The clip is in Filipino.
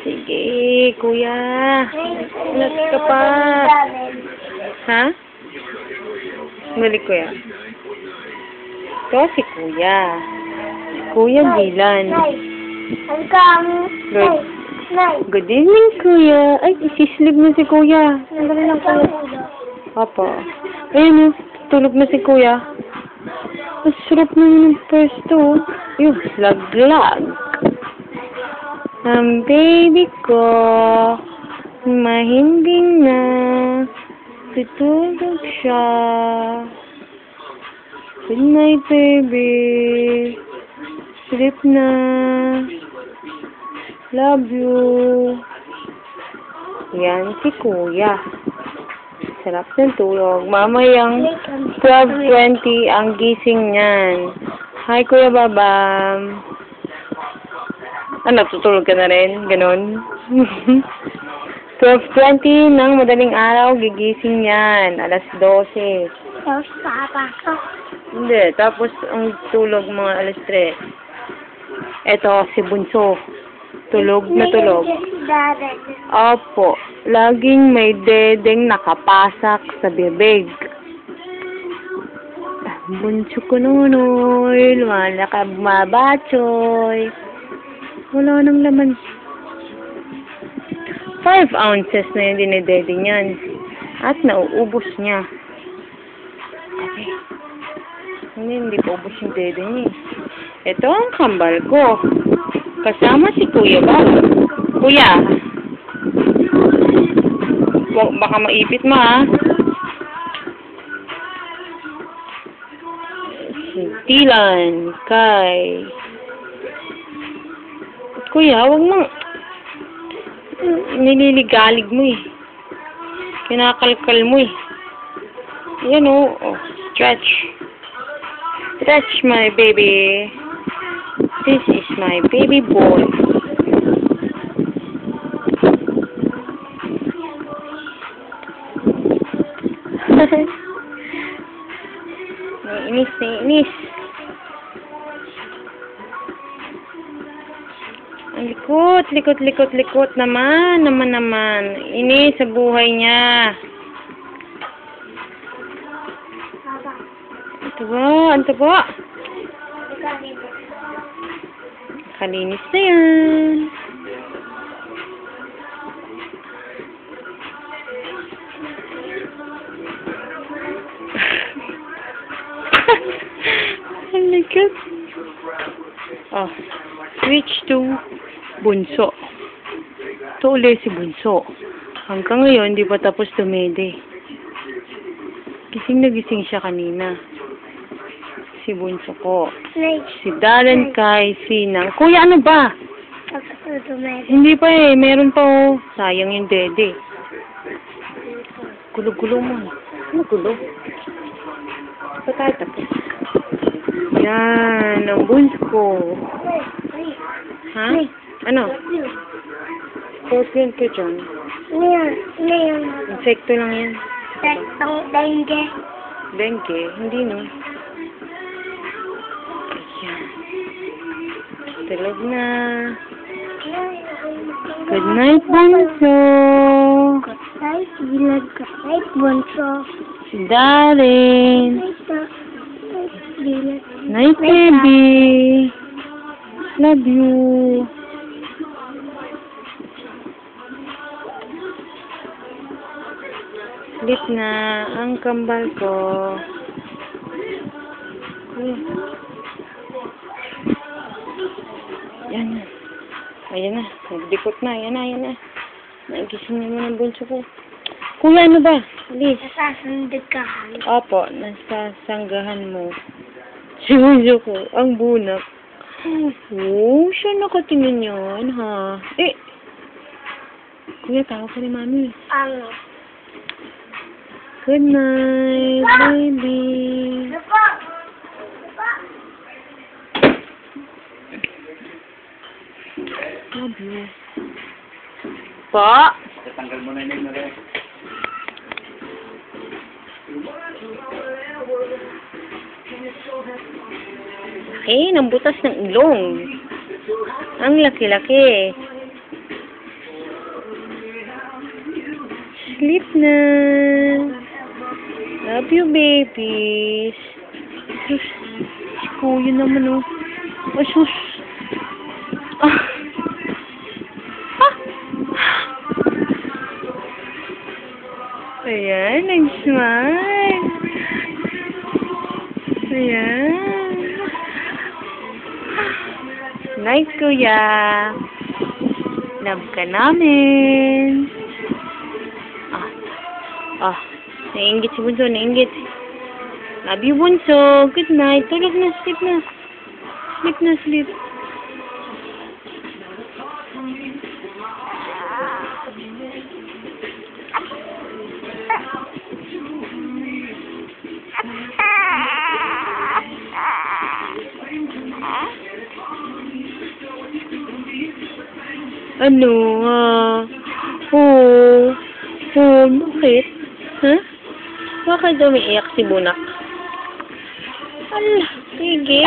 Sige, kuya. Ingat ka pa. Ha? Balik kuya. Ito si kuya. Kuya Dylan. Good evening, kuya. Ay, isislip na si kuya. Sandali lang, kuya. Opo. Ayun, tulog na si kuya. Ang sarap naman ng pwesto. Yung lag-lag. Ang baby ko, mahimbing na. Tutulog siya. Good night, baby. Sleep na. Love you. Yan si kuya. Sarap ng tulog. Mamayang 12:20 ang gising niyan. Hi, Kuya Babam. Natutulog ka na rin? Ganon? 12:20 ng madaling araw, gigising yan. 12:00. Tapos papasok. Hindi. Tapos, ang tulog mga 3:00. Eto, si Bunso. Tulog na tulog. Opo. Laging may dedeng nakapasak sa bibig. Bunso ko nunoy. Lumalakab mabachoy. Wala nang laman. 5 ounces na yung dinedede niyan. At nauubos niya. Okay. Hindi pa ubos yung dede niya. Ito ang kambal ko. Kasama si Kuya ba? Kuya. Baka maipit mo, ha? Si Dylan, Kay. Kuya, huwag mong nililigalig mo, eh. Kinakalkal mo, eh. Yan, oh. Stretch. Stretch, my baby. This is my baby boy. Naiinis. Ang likot naman. Inis sa buhay niya. Ito ba? Kalinis na yan. Oh my God. Oh, switch to Bunso. Ito ulit si Bunso. Hanggang ngayon, hindi pa tapos tumede. Gising na gising siya kanina. Si Bunso ko. Si Darren, Kay, Sinang. Kuya, ano ba? Hindi pa eh. Meron pa oh. Sayang yung dede. Gulo-gulo mo. Ano gulo? Ito tayo tapos. Yan. Ang Bunso ko. Ha? Ano? Scorpion ka dyan. Insekto lang yan. Dengue. Dengue? Hindi no. Ayan. Tulog na. Good night, Bunso. Good night, Dylan. Good night, Bunso. Si Darren. Night, baby. Love you. Sleep na ang kambal ko. Yan na. Ayan na. Nagdikot na. Ayan na. Nagising naman ang Bunso ko. Kuya, ano ba? Alis. Nasasanggahan. Opo, nasasanggahan mo. Si Bunso ko, ang bunak. Oh, siya nakatingin yan, ha? Kuya, tawag ka ni Mami. Good night, baby. Love you. Pa? Tatanggal mo na yun na rin. Nambutas ng ilong. Ang laki-laki. Sleep na. Love you, babies. Sus. Si Kuya naman, oh. Oh, sus. Ah. Ah. Ayan, nag-smile. Ayan. Nice, Kuya. Love ka namin. Nainggit si Bunso, nainggit. Love you, Bunso. Good night. Tulog na, sleep na. Sleep na, sleep. Ano, bakit? Ha? Bakit umiiyak si Bunak? Ala, sige.